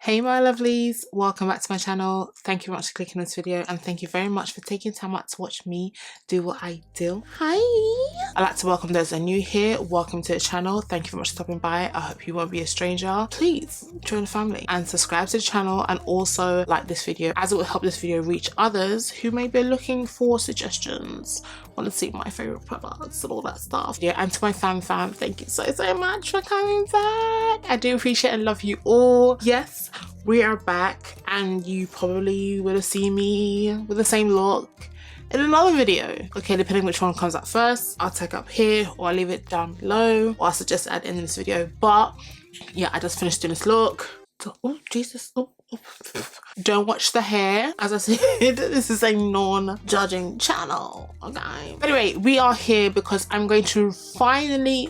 Hey my lovelies, welcome back to my channel. Thank you very much for clicking this video and thank you very much for taking time out to watch me do what I do. Hi! I'd like to welcome those that are new here. Welcome to the channel. Thank you very much for stopping by. I hope you won't be a stranger. Please join the family and subscribe to the channel and also like this video as it will help this video reach others who may be looking for suggestions, want to see my favorite products and all that stuff. Yeah, and to my fam, thank you so much for coming back. I do appreciate and love you all. Yes, we are back and you probably would have seen me with the same look in another video. Okay, depending which one comes up first, I'll take up here or I'll leave it down below, or I suggest at the end of this video. But yeah, I just finished doing this look. Oh Jesus, oh. Don't watch the hair. As I said, this is a non-judging channel, okay? Anyway, we are here because I'm going to finally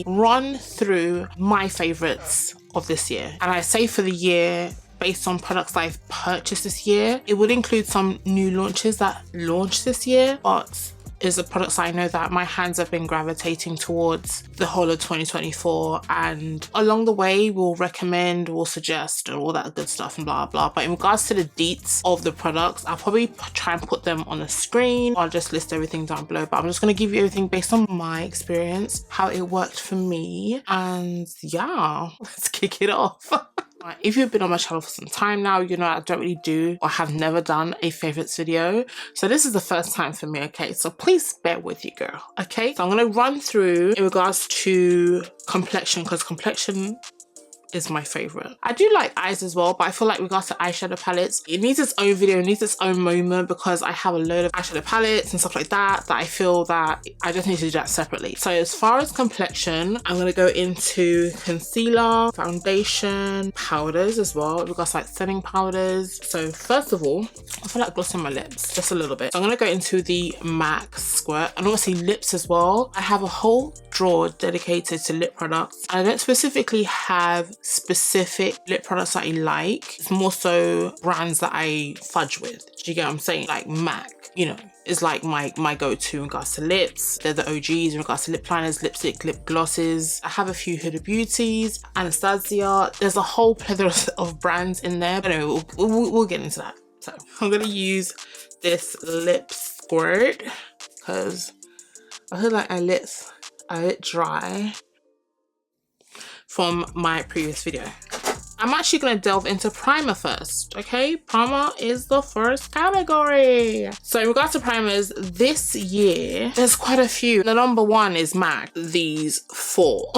run through my favorites of this year. And I say for the year based on products I've purchased this year. It would include some new launches that launched this year, but is the products I know that my hands have been gravitating towards the whole of 2024, and along the way we'll recommend, we'll suggest and all that good stuff and blah blah. But in regards to the deets of the products, I'll probably try and put them on the screen. I'll just list everything down below, but I'm just going to give you everything based on my experience, how it worked for me, and yeah, let's kick it off. If you've been on my channel for some time now, you know I don't really do or have never done a favorites video. So this is the first time for me, okay? So please bear with you, girl, okay? So I'm going to run through in regards to complexion, because complexion is my favorite. I do like eyes as well, but I feel like regards to eyeshadow palettes, it needs its own video, it needs its own moment, because I have a load of eyeshadow palettes and stuff like that I feel that I just need to do that separately. So as far as complexion, I'm going to go into concealer, foundation, powders as well, regards to like setting powders. So first of all, I feel like glossing my lips just a little bit. So I'm going to go into the MAC Squirt, and obviously lips as well. I have a whole drawer dedicated to lip products. I don't specifically have specific lip products that I like. It's more so brands that I fudge with. Do you get what I'm saying? Like MAC, you know, is like my go-to in regards to lips. They're the OGs in regards to lip liners, lipstick, lip glosses. I have a few Huda Beauties, Anastasia. There's a whole plethora of brands in there. But anyway, we'll get into that. So I'm gonna use this lip squirt because I feel like my lips are a bit dry from my previous video. I'm actually going to delve into primer first, okay? Primer is the first category. So in regards to primers, this year, there's quite a few. The number one is MAC, these four,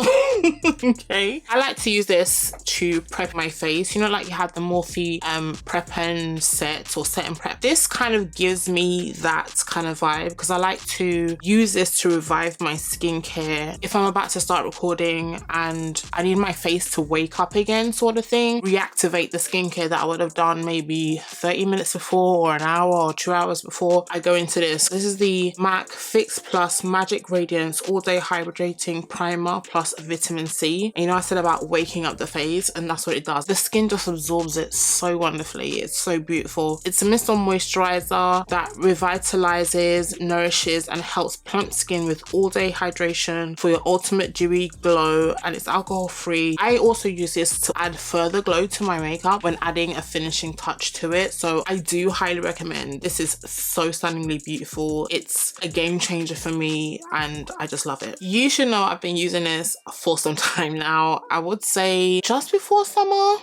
okay? I like to use this to prep my face. You know, like you have the Morphe prep and set or set and prep. This kind of gives me that kind of vibe because I like to use this to revive my skincare. If I'm about to start recording and I need my face to wake up again, sort of thing, reactivate the skincare that I would have done maybe 30 minutes before or an hour or 2 hours before, I go into this. This is the MAC Fix Plus Magic Radiance All Day Hydrating Primer plus Vitamin C. And you know I said about waking up the face, and that's what it does. The skin just absorbs it so wonderfully. It's so beautiful. It's a mist on moisturizer that revitalizes, nourishes and helps plump skin with all day hydration for your ultimate dewy glow, and it's alcohol free. I also use this to add further glow to my makeup when adding a finishing touch to it, so I do highly recommend. This is so stunningly beautiful. It's a game changer for me and I just love it. You should know I've been using this for some time now. I would say just before summer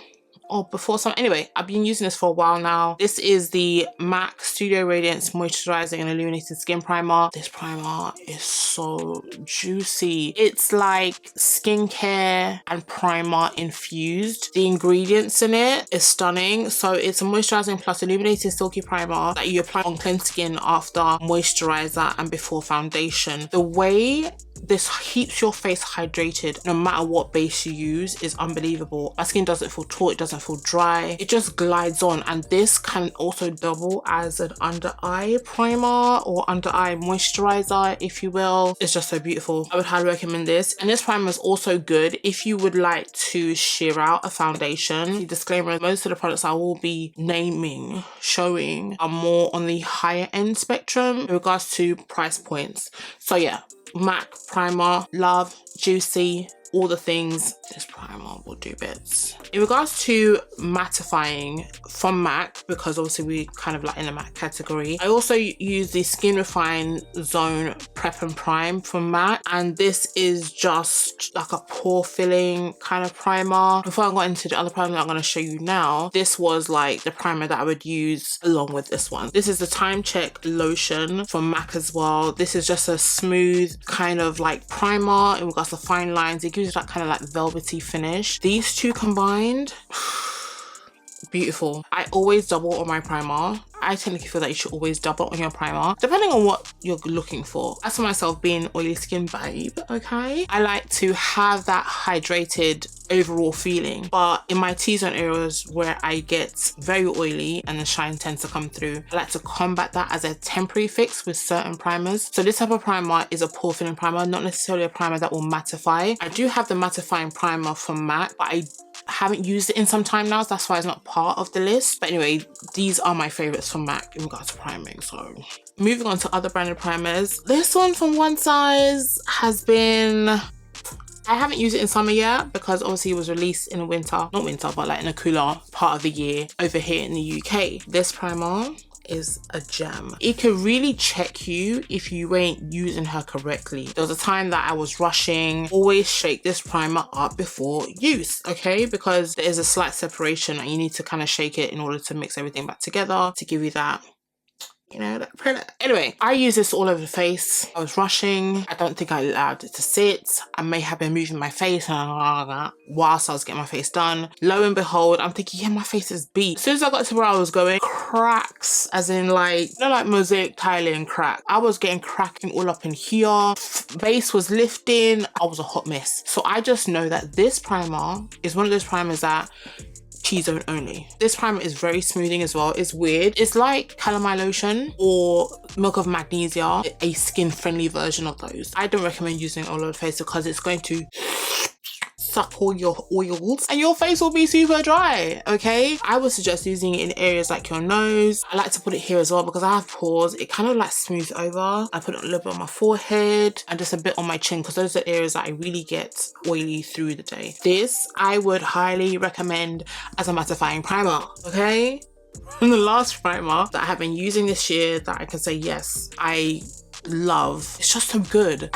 or before some. Anyway, I've been using this for a while now. This is the MAC Studio Radiance Moisturizing and Illuminating Skin Primer. This primer is so juicy. It's like skincare and primer infused. The ingredients in it is stunning. So it's a moisturizing plus illuminating silky primer that you apply on cleansed skin after moisturizer and before foundation. The way this keeps your face hydrated no matter what base you use is unbelievable. My skin doesn't feel taut, it doesn't feel dry, it just glides on. And this can also double as an under eye primer or under eye moisturizer, if you will. It's just so beautiful. I would highly recommend this. And this primer is also good if you would like to sheer out a foundation. The disclaimer, most of the products I will be showing are more on the higher end spectrum in regards to price points. So yeah, MAC primer, love, juicy, all the things, this primer will do bits. In regards to mattifying from MAC, because obviously we kind of like in the MAC category, I also use the Skin Refine Zone Prep and Prime from MAC, and this is just like a pore filling kind of primer. Before I got into the other primer that I'm going to show you now, this was like the primer that I would use along with this one. This is the Time Check Lotion from MAC as well. This is just a smooth kind of like primer in regards to fine lines. It gives you that kind of like velvety finish. These two combined, beautiful. I always double on my primer. I tend to feel that you should always double on your primer, depending on what you're looking for. As for myself, being oily skin babe, okay, I like to have that hydrated overall feeling, but in my T-zone areas where I get very oily and the shine tends to come through, I like to combat that as a temporary fix with certain primers. So this type of primer is a pore filling primer, not necessarily a primer that will mattify. I do have the mattifying primer from MAC, but I haven't used it in some time now, so that's why it's not part of the list. But anyway, these are my favorites from MAC in regards to priming. So moving on to other branded primers, this one from One Size has been, I haven't used it in summer yet because obviously it was released in winter, not winter, but like in a cooler part of the year over here in the UK. This primer is a gem. It can really check you if you ain't using her correctly. There was a time that I was rushing. Always shake this primer up before use, okay? Because there is a slight separation and you need to kind of shake it in order to mix everything back together to give you that, you know, that product. Anyway, I use this all over the face. I was rushing. I don't think I allowed it to sit. I may have been moving my face whilst I was getting my face done. Lo and behold, I'm thinking, yeah, my face is beat. As soon as I got to where I was going, cracks, as in like, you know, like mosaic tiling crack. I was getting cracking all up in here. Base was lifting. I was a hot mess. So I just know that this primer is one of those primers that T-zone only. This primer is very smoothing as well. It's weird. It's like calamine lotion or milk of magnesia, a skin friendly version of those. I don't recommend using it all over the face because it's going to suck all your oils and your face will be super dry, okay? I would suggest using it in areas like your nose. I like to put it here as well because I have pores. It kind of like smooths over. I put it a little bit on my forehead and just a bit on my chin because those are areas that I really get oily through the day. This I would highly recommend as a mattifying primer, okay? And the last primer that I have been using this year that I can say yes, I love. It's just so good.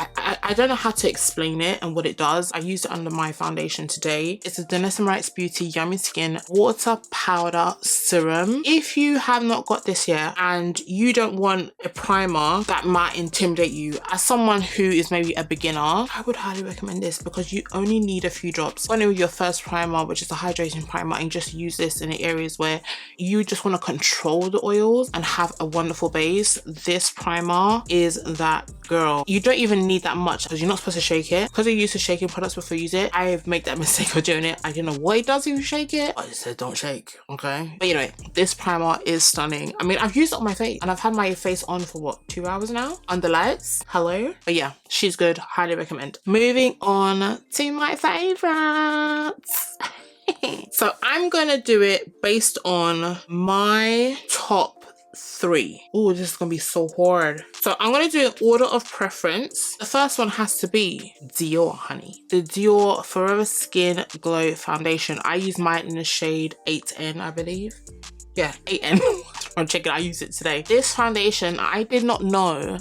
I don't know how to explain it and what it does. I used it under my foundation today. It's a Danessa Rights Beauty Yummy Skin Water Powder Serum. If you have not got this yet and you don't want a primer that might intimidate you, as someone who is maybe a beginner, I would highly recommend this because you only need a few drops. Go in with your first primer, which is a hydrating primer, and just use this in the areas where you just want to control the oils and have a wonderful base. This primer is that girl. You don't even need that much because you're not supposed to shake it. Because you're used to shaking products before you use it, I have made that mistake of doing it. I don't know what it does if you shake it. I just said don't shake, okay? But anyway, this primer is stunning. I mean, I've used it on my face and I've had my face on for what, 2 hours now? Under lights. Hello? But yeah, she's good. Highly recommend. Moving on to my favorites. So I'm gonna do it based on my top 3. Oh, this is gonna be so hard. So I'm gonna do an order of preference. The first one has to be Dior, honey. The Dior Forever Skin Glow Foundation. I use mine in the shade 8N, I believe. Yeah, 8N. I'm checking. I used it today. This foundation, I did not know.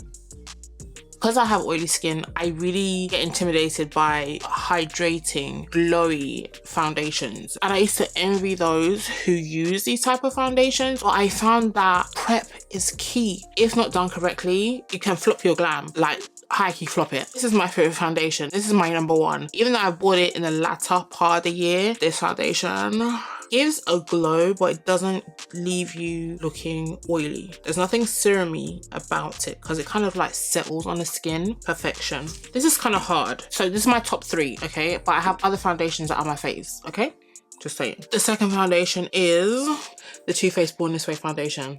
Because I have oily skin, I really get intimidated by hydrating, glowy foundations. And I used to envy those who use these type of foundations. But I found that prep is key. If not done correctly, you can flop your glam. Like, high-key flop it. This is my favorite foundation. This is my number 1. Even though I bought it in the latter part of the year, this foundation gives a glow, but it doesn't leave you looking oily. There's nothing serum-y about it because it kind of like settles on the skin. Perfection. This is kind of hard. So this is my top 3, okay? But I have other foundations that are my faves, okay? Just saying. The second foundation is the Too Faced Born This Way foundation.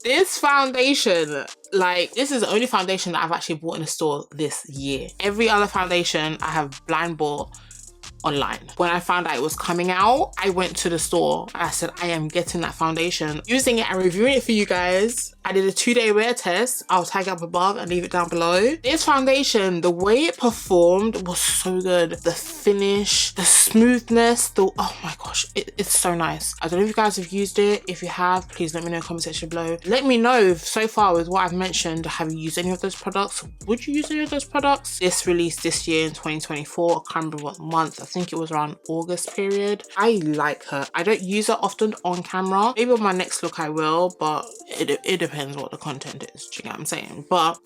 This foundation, like, this is the only foundation that I've actually bought in a store this year. Every other foundation I have blind bought online. When I found out it was coming out, I went to the store and I said, I am getting that foundation. Using it and reviewing it for you guys. I did a 2-day wear test. I'll tag up above and leave it down below. This foundation, the way it performed was so good. The finish, the smoothness, oh my gosh, it's so nice. I don't know if you guys have used it. If you have, please let me know in the comment section below. Let me know if so far with what I've mentioned, have you used any of those products? Would you use any of those products? This released this year in 2024. I can't remember what month. I think it was around August period. I like her. I don't use her often on camera. Maybe on my next look I will, but it depends what the content is. Do you get what I'm saying? But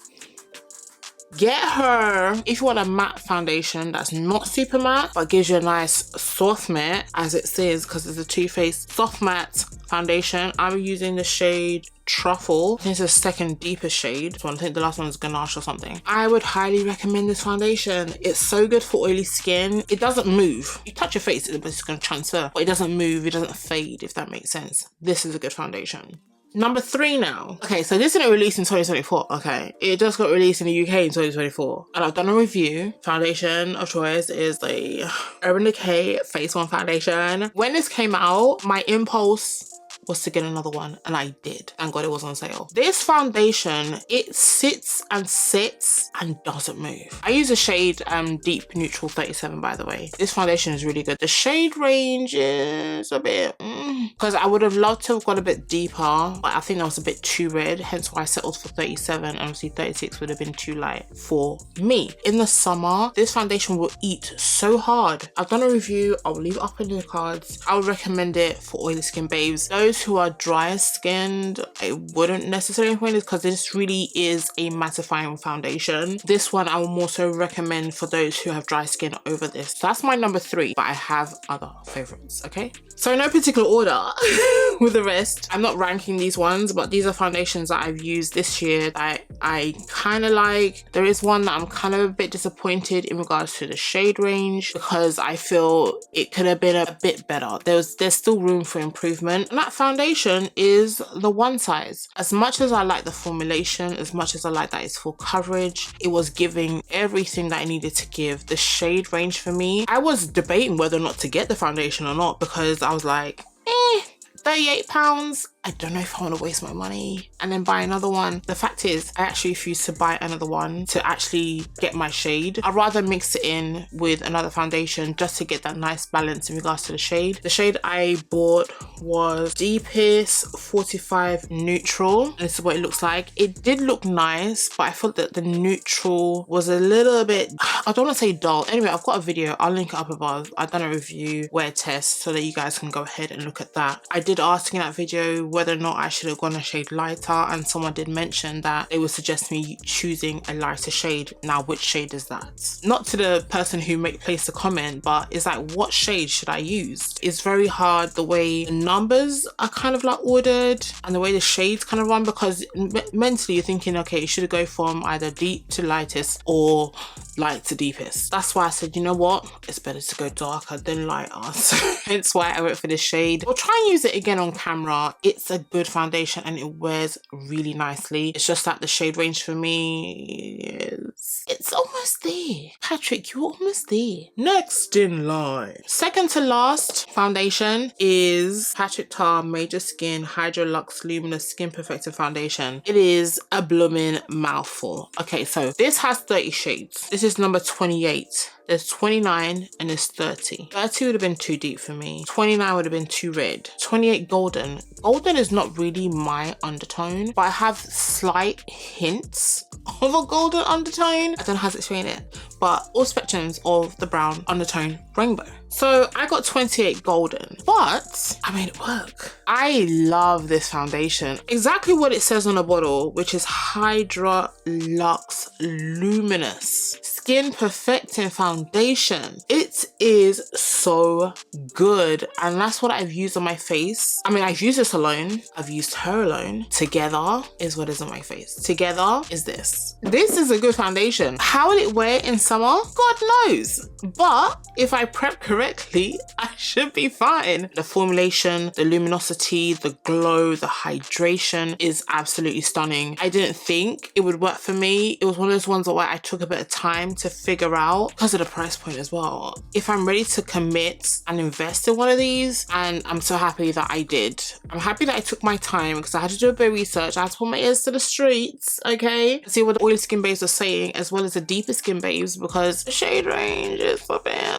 get her if you want a matte foundation that's not super matte but gives you a nice soft matte, as it says, because it's a Too Faced soft matte foundation. I'm using the shade Truffle. I think it's the second deepest shade. So I think the last one is Ganache or something. I would highly recommend this foundation. It's so good for oily skin. It doesn't move. You touch your face, it's going to transfer, but it doesn't move. It doesn't fade, if that makes sense. This is a good foundation. Number 3 now. Okay, so this didn't release in 2024. Okay, it just got released in the UK in 2024. And I've done a review. Foundation of choice is the Urban Decay Face One foundation. When this came out, my impulse was to get another one, and I did. Thank God it was on sale. This foundation, it sits and sits and doesn't move. I use a shade Deep Neutral 37, by the way. This foundation is really good. The shade range is a bit because I would have loved to have gone a bit deeper, but I think that was a bit too red, hence why I settled for 37, and obviously 36 would have been too light for me. In the summer, this foundation will eat so hard. I've done a review. I'll leave it up in the cards. I would recommend it for oily skin babes. Those who are drier skinned, I wouldn't necessarily recommend it because this really is a mattifying foundation. This one I will more so recommend for those who have dry skin over this. So that's my number 3, but I have other favorites, okay? So in no particular order with the rest. I'm not ranking these ones, but these are foundations that I've used this year that I kind of like. There is one that I'm kind of a bit disappointed in regards to the shade range because I feel it could have been a bit better. There's still room for improvement. And that foundation is the One Size. As much as I like the formulation, as much as I like that it's full coverage, it was giving everything that I needed to give. The shade range for me, I was debating whether or not to get the foundation or not because I was like, £38. I don't know if I want to waste my money and then buy another one. The fact is, I actually refuse to buy another one to actually get my shade. I'd rather mix it in with another foundation just to get that nice balance in regards to the shade. The shade I bought was Deepest 45 Neutral. And this is what it looks like. It did look nice, but I felt that the neutral was a little bit, I don't want to say dull. Anyway, I've got a video. I'll link it up above. I've done a review wear test so that you guys can go ahead and look at that. I did ask in that video whether or not I should have gone a shade lighter, and someone did mention that they would suggest me choosing a lighter shade. Now, which shade is that? Not to the person who placed a comment, but it's like, what shade should I use? It's very hard the way the numbers are kind of like ordered and the way the shades kind of run, because mentally you're thinking, okay, you should go from either deep to lightest or light to deepest. That's why I said, you know what, it's better to go darker than lighter. So hence why I went for this shade. I'll try and use it again on camera. It's a good foundation and it wears really nicely. It's just that the shade range for me is, it's almost there. Patrick, you're almost there. Next in line, second to last foundation is Patrick Tar Major Skin Hydra-Luxe Luminous Skin Perfector Foundation. It is a blooming mouthful. Okay, so this has 30 shades. This is number 28. There's 29 and there's 30. 30 would have been too deep for me. 29 would have been too red. 28 golden. Golden is not really my undertone, but I have slight hints of a golden undertone. I don't know how to explain it, but all spectrums of the brown undertone rainbow. So I got 28 golden, but I made it work. I love this foundation. Exactly what it says on the bottle, which is Hydra-Luxe Luminous Skin Perfecting Foundation. It is so good, and that's what I've used on my face. I mean, I've used this alone. I've used her alone. Together is what is on my face. Together is this. This is a good foundation. How will it wear in summer? God knows. But if I prep correctly, I should be fine. The formulation, the luminosity, the glow, the hydration is absolutely stunning. I didn't think it would work for me. It was one of those ones where I took a bit of time to figure out because of the price point as well. If I'm ready to commit and invest in one of these, and I'm so happy that I did. I'm happy that I took my time because I had to do a bit of research. I had to put my ears to the streets, okay? See what the oily skin babes are saying, as well as the deeper skin babes, because the shade range is for bad.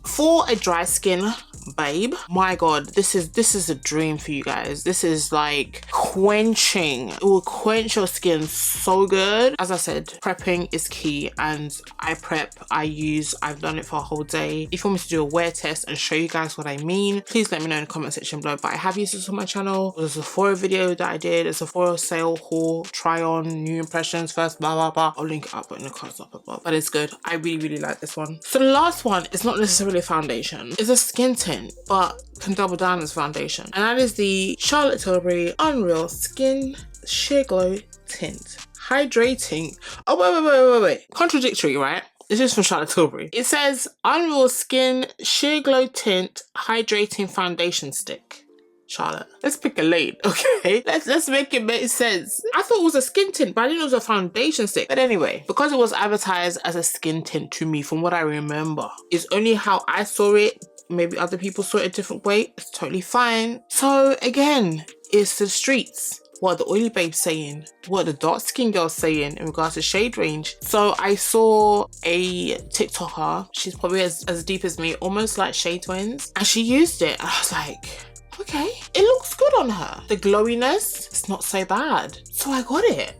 For a dry skin babe, my god, this is a dream for you guys. This is like quenching. It will quench your skin so good. As I said, prepping is key, and I prep, I've done it for a whole day. If you want me to do a wear test and show you guys what I mean, please let me know in the comment section below. But I have used this on my channel. There's a Sephora video that I did, a Sephora sale haul, try on, new impressions first, blah blah blah. I'll link it up in the cards up above, but it's good. I really like this one. So the last one is not necessarily a foundation, it's a skin tint, but can double down as foundation, and that is the Charlotte Tilbury Unreal Skin Sheer Glow Tint Hydrating. Oh wait, contradictory, right? This is from Charlotte Tilbury. It says Unreal Skin Sheer Glow Tint Hydrating Foundation Stick. Charlotte, let's pick a lane, okay? Let's make it make sense. I thought it was a skin tint, but I didn't know it was a foundation stick. But anyway, because it was advertised as a skin tint to me, from what I remember, it's only how I saw it. Maybe other people saw it a different way. It's totally fine. So again, it's the streets. What are the oily babes saying? What are the dark skin girls saying in regards to shade range? So I saw a TikToker, she's probably as deep as me, almost like Shade Twins, and she used it, and I was like, okay, it looks good on her. The glowiness, it's not so bad. So I got it.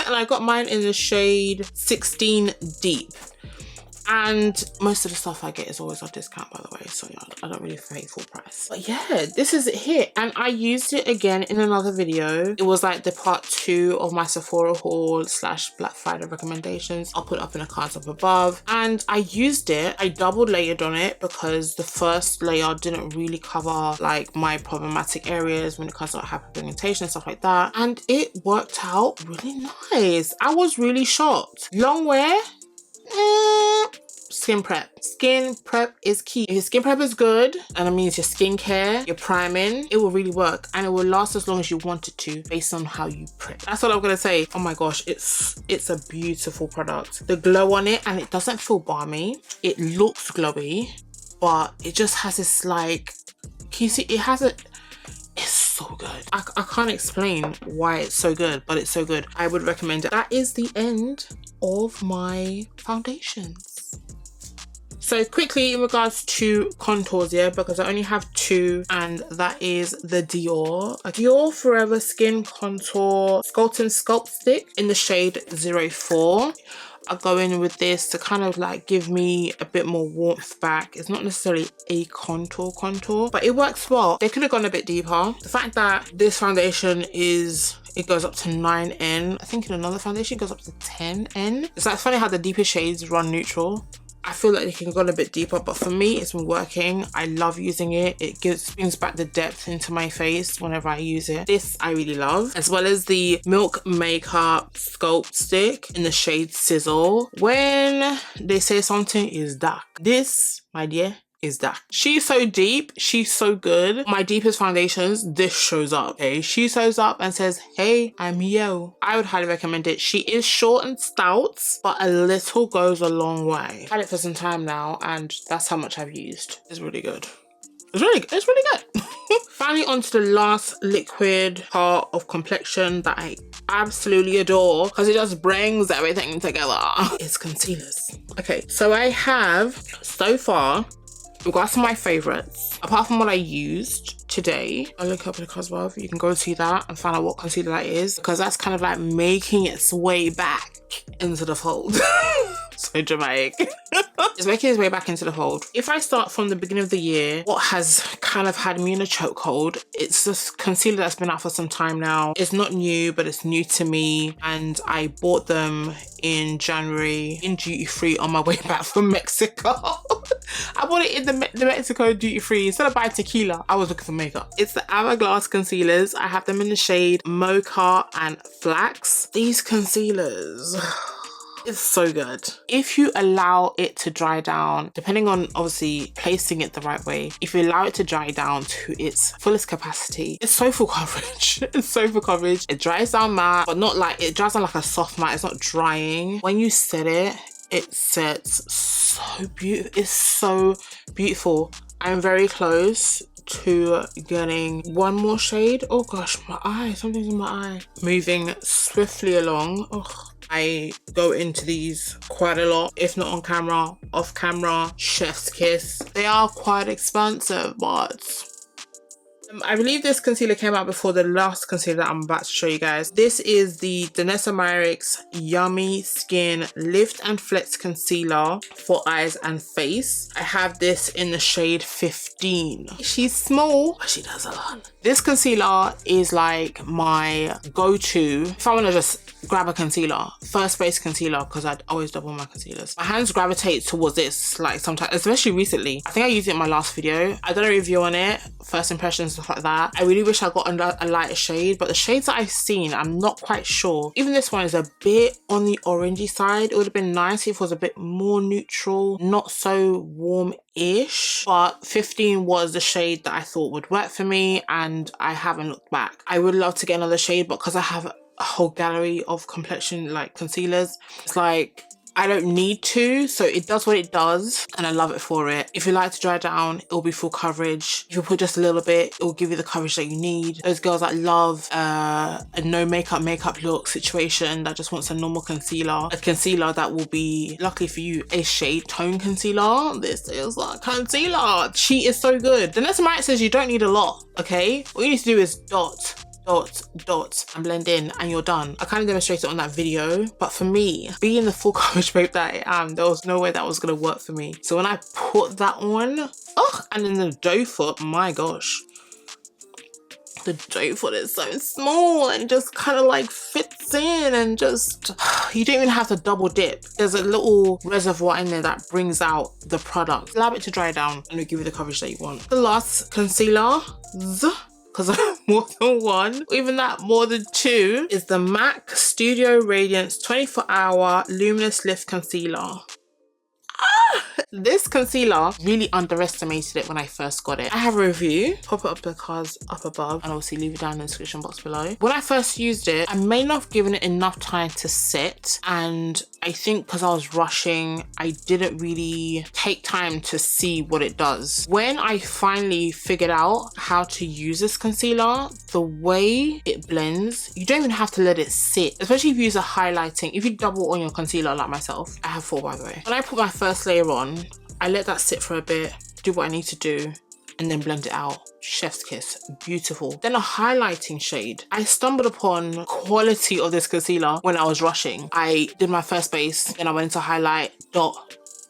And I got mine in the shade 16 Deep. And most of the stuff I get is always on discount, by the way, so yeah, I don't really pay full price. But yeah, this is it here, and I used it again in another video. It was like the part 2 of my Sephora haul / Black Friday recommendations. I'll put it up in the cards up above. And I used it, I double layered on it because the first layer didn't really cover like my problematic areas when it comes to like, hyperpigmentation and stuff like that, and it worked out really nice. I was really shocked. Long wear, skin prep. Skin prep is key. If your skin prep is good, and that means your skincare, your priming, it will really work, and it will last as long as you want it to based on how you prep. That's all I'm gonna say. Oh my gosh, it's a beautiful product. The glow on it, and it doesn't feel balmy. It looks glowy, but it just has this like, can you see, it has a, it's so good. I can't explain why it's so good, but it's so good. I would recommend it. That is the end of my foundations. So quickly in regards to contours, yeah, because I only have 2, and that is the Dior. A Dior Forever Skin Contour Sculpting Sculpt Stick in the shade 04. I'll go in with this to kind of like give me a bit more warmth back. It's not necessarily a contour, but it works well. They could have gone a bit deeper. The fact that this foundation it goes up to 9N. I think in another foundation it goes up to 10N. It's like funny how the deeper shades run neutral. I feel like they can go a bit deeper, but for me, it's been working. I love using it. It brings back the depth into my face whenever I use it. This I really love, as well as the Milk Makeup Sculpt Stick in the shade Sizzle. When they say something is dark, this, my dear, is that she's so deep, she's so good. My deepest foundations, this shows up, okay? She shows up and says, hey, I'm yo. I would highly recommend it. She is short and stout, but a little goes a long way. I've had it for some time now, and that's how much I've used. It's really good. It's really good. Finally, onto the last liquid part of complexion that I absolutely adore because it just brings everything together. It's concealers. Okay, so I have, so far, we've got some of my favorites. Apart from what I used today, I'll link up in the cards above. You can go see that and find out what concealer that is, because that's kind of like making its way back into the fold. So dramatic. It's making its way back into the fold. If I start from the beginning of the year, what has kind of had me in a chokehold, it's this concealer that's been out for some time now. It's not new, but it's new to me, and I bought them in January in duty free on my way back from Mexico. I bought it in the Mexico duty free. Instead of buying tequila, I was looking for makeup. It's the Hourglass concealers. I have them in the shade Mocha and Flax. These concealers, it's so good. If you allow it to dry down, depending on obviously placing it the right way, if you allow it to dry down to its fullest capacity, it's so full coverage. It's so full coverage. It dries down matte, but not like, it dries down like a soft matte. It's not drying. When you set it, it sets so beautiful. It's so beautiful. I'm very close to getting one more shade. Oh gosh, my eye, something's in my eye. Moving swiftly along. Oh, I go into these quite a lot, if not on camera, off camera. Chef's kiss. They are quite expensive, but I believe this concealer came out before the last concealer that I'm about to show you guys. This is the Danessa Myricks Yummy Skin Lift and Flex Concealer for eyes and face. I have this in the shade 15. She's small, but she does a lot. This concealer is like my go-to if I want to just grab a concealer, first base concealer, because I'd always double my concealers. My hands gravitate towards this, like sometimes, especially recently. I think I used it in my last video. I done a review on it, first impressions, stuff like that. I really wish I got a lighter shade, but the shades that I've seen, I'm not quite sure. Even this one is a bit on the orangey side. It would have been nice if it was a bit more neutral, not so warm-ish, but 15 was the shade that I thought would work for me, and I haven't looked back. I would love to get another shade, but because I have a whole gallery of complexion like concealers, it's like I don't need to, so it does what it does and I love it for it. If you like to dry down, it will be full coverage. If you put just a little bit, it will give you the coverage that you need. Those girls that love a no makeup look situation, that just wants a normal concealer, a concealer that will be, luckily for you, a shade tone concealer. This is like concealer. She is so good. The Danessa Myricks says you don't need a lot, okay? All you need to do is dot and blend in and you're done. I kind of demonstrated on that video, but for me, being the full coverage babe that I am, there was no way that was gonna work for me. So when I put that on, oh, and then the doe foot, my gosh, the doe foot is so small and just kind of like fits in, and just, you don't even have to double dip. There's a little reservoir in there that brings out the product. Allow it to dry down and it'll give you the coverage that you want. The last concealer, because I have more than one, even that more than two, is the MAC Studio Radiance 24-Hour Luminous Lift Concealer. This concealer, really underestimated it when I first got it. I have a review, pop it up the cards up above, and obviously leave it down in the description box below. When I first used it, I may not have given it enough time to sit, and I think because I was rushing, I didn't really take time to see what it does. When I finally figured out how to use this concealer, the way it blends, you don't even have to let it sit, especially if you use a highlighting. If you double on your concealer like myself, I have 4 by the way. When I put my first layer on, I let that sit for a bit, do what I need to do, and then blend it out. Chef's kiss, beautiful. Then a highlighting shade. I stumbled upon quality of this concealer when I was rushing. I did my first base, then I went into highlight, dot,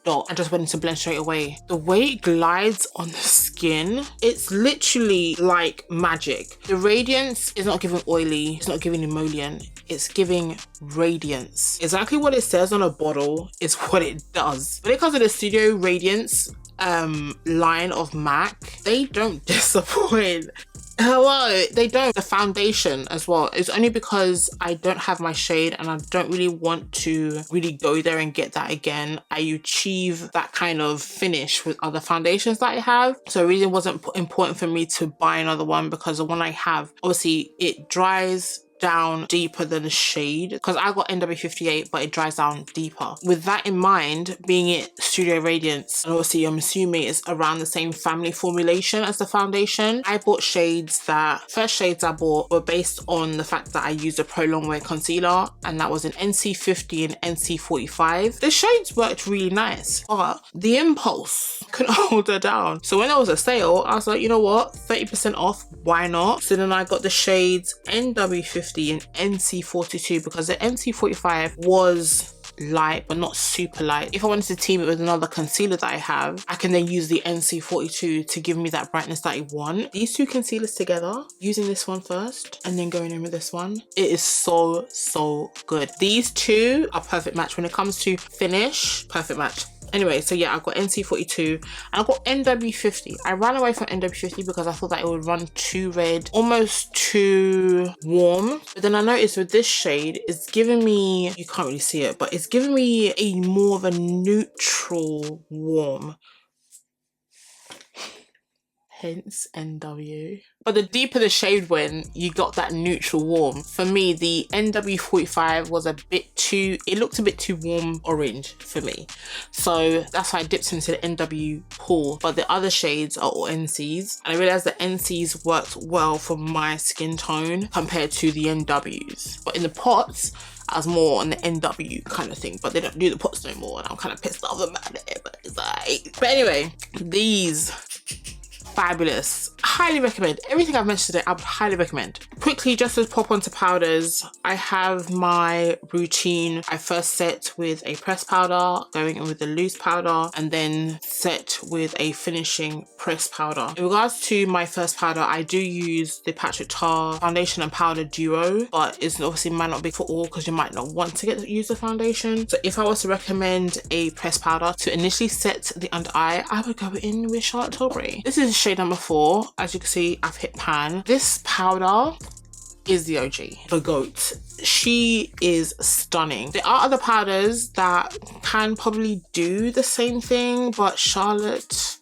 and just went into blend straight away. The way it glides on the skin, it's literally like magic. The radiance is not giving oily, it's not giving emollient, it's giving radiance. Exactly what it says on a bottle is what it does. When it comes to the Studio Radiance line of MAC, they don't disappoint. Hello, they don't. The foundation as well, it's only because I don't have my shade and I don't really want to really go there and get that again. I achieve that kind of finish with other foundations that I have, so it really wasn't important for me to buy another one, because the one I have, obviously it dries down deeper than the shade, because I got NW58 but it dries down deeper. With that in mind, being it Studio Radiance, and obviously I'm assuming it's around the same family formulation as the foundation, I bought shades that, first shades I bought were based on the fact that I used a Pro Longwear concealer, and that was an NC50 and NC45. The shades worked really nice, but the impulse couldn't hold her down. So when there was a sale, I was like, you know what, 30% off, why not? So then I got the shades NW50 and NC42, because the NC45 was light but not super light. If I wanted to team it with another concealer that I have, I can then use the NC42 to give me that brightness that I want. These two concealers together, using this one first and then going in with this one, it is so good. These two are perfect match when it comes to finish. Perfect match. Anyway, so yeah, I got NC42 and I got NW50. I ran away from NW50 because I thought that it would run too red, almost too warm. But then I noticed with this shade, it's giving me, you can't really see it, but it's giving me a more of a neutral warm. intense NW. But the deeper the shade went, you got that neutral warm. For me, the NW45 was a bit too, it looked a bit too warm orange for me. So that's why I dipped into the NW pool. But the other shades are all NCs. And I realized that NCs worked well for my skin tone compared to the NWs. But in the pots, I was more on the NW kind of thing, but they don't do the pots no more, and I'm kind of pissed off about it, but it's like... But anyway, these fabulous. Highly recommend. Everything I've mentioned today, I would highly recommend. Quickly, just to pop onto powders, I have my routine. I first set with a pressed powder, going in with the loose powder, and then set with a finishing pressed powder. In regards to my first powder, I do use the Patrick Tar foundation and powder duo, but it's obviously might not be for all because you might not want to use the foundation. So if I was to recommend a pressed powder to initially set the under eye, I would go in with Charlotte Tilbury. This is shade number 4. As you can see, I've hit pan. This powder is the OG, the GOAT. She is stunning. There are other powders that can probably do the same thing, but Charlotte,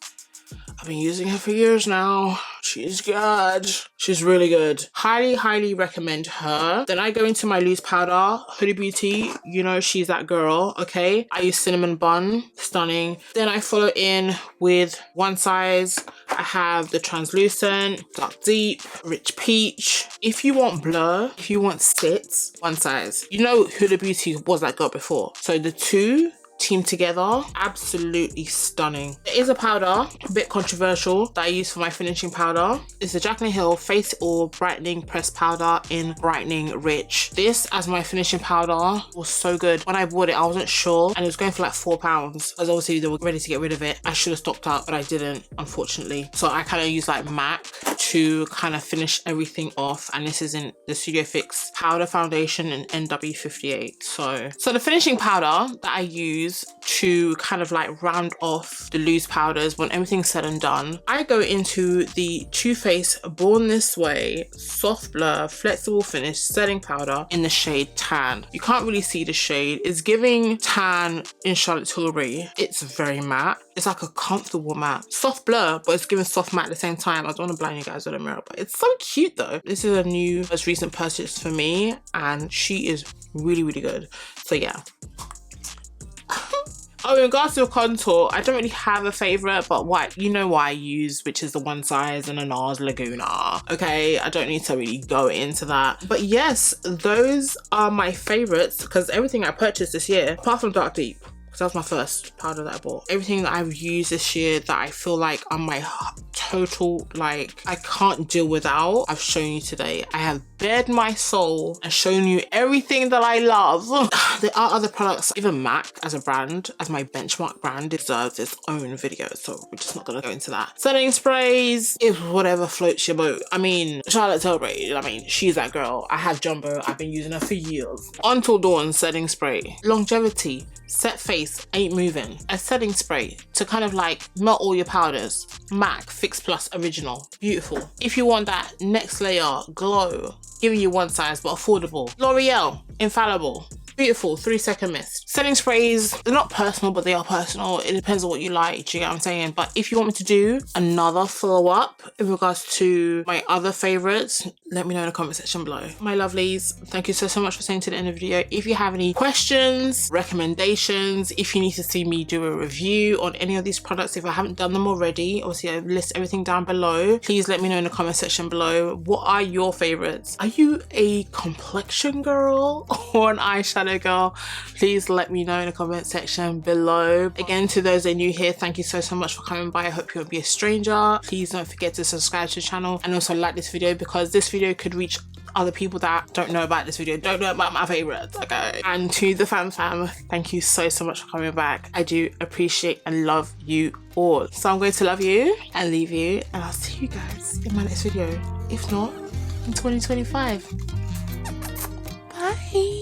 I've been using her for years now. She's good. She's really good. Highly, highly recommend her. Then I go into my loose powder, Huda Beauty. You know she's that girl, okay? I use Cinnamon Bun, stunning. Then I follow in with One Size. I have the translucent, dark deep, rich peach. If you want blur, if you want sits, One Size. You know Huda Beauty was that girl before. So the two team together, absolutely stunning. There is a powder, a bit controversial, that I use for my finishing powder. It's the Jaclyn Hill Face All Brightening Pressed Powder in Brightening Rich. This as my finishing powder was so good. When I bought it, I wasn't sure, and it was going for like £4 because obviously they were ready to get rid of it. I should have stocked up, but I didn't, unfortunately. So I kind of use like MAC to kind of finish everything off, and this is in the Studio Fix powder foundation in NW58. So the finishing powder that I use to kind of like round off the loose powders when everything's said and done, I go into the Too Faced Born This Way Soft Blur Flexible Finish Setting Powder in the shade Tan. You can't really see the shade. It's giving tan in Charlotte Tilbury. It's very matte. It's like a comfortable matte. Soft blur, but it's giving soft matte at the same time. I don't want to blind you guys with a mirror, but it's so cute though. This is a new, most recent purchase for me, and she is really, really good. So yeah. Oh, in regards to contour, I don't really have a favourite, but what you know what I use, which is the One Size and a NARS Laguna. Okay, I don't need to really go into that. But yes, those are my favourites because everything I purchased this year, apart from Dark Deep, because that was my first powder that I bought. Everything that I've used this year that I feel like are my total, like, I can't deal without, I've shown you today. I have bared my soul and shown you everything that I love. There are other products, even MAC as a brand, as my benchmark brand, deserves its own video, so we're just not gonna go into that. Setting sprays, if whatever floats your boat. I mean, Charlotte Tilbury, I mean, she's that girl. I have Jumbo, I've been using her for years. Until Dawn setting spray. Longevity, set face, ain't moving. A setting spray to kind of like melt all your powders. MAC Fix Plus Original, beautiful. If you want that next layer glow, giving you One Size but affordable. L'Oreal Infallible, beautiful 3-second mist. Setting sprays, they're not personal, but they are personal. It depends on what you like, do you get what I'm saying? But if you want me to do another follow-up in regards to my other favorites, let me know in the comment section below. My lovelies, thank you so much for staying to the end of the video. If you have any questions, recommendations, if you need to see me do a review on any of these products, if I haven't done them already, obviously I list everything down below. Please let me know in the comment section below. What are your favorites? Are you a complexion girl or an eyeshadow girl? Please let me know in the comment section below. Again, to those that are new here, thank you so much for coming by. I hope you won't be a stranger. Please don't forget to subscribe to the channel and also like this video, because this video could reach other people that don't know about this video, don't know about my favorites, okay? And to the fam, thank you so much for coming back. I do appreciate and love you all. So I'm going to love you and leave you, and I'll see you guys in my next video, if not in 2025. Bye.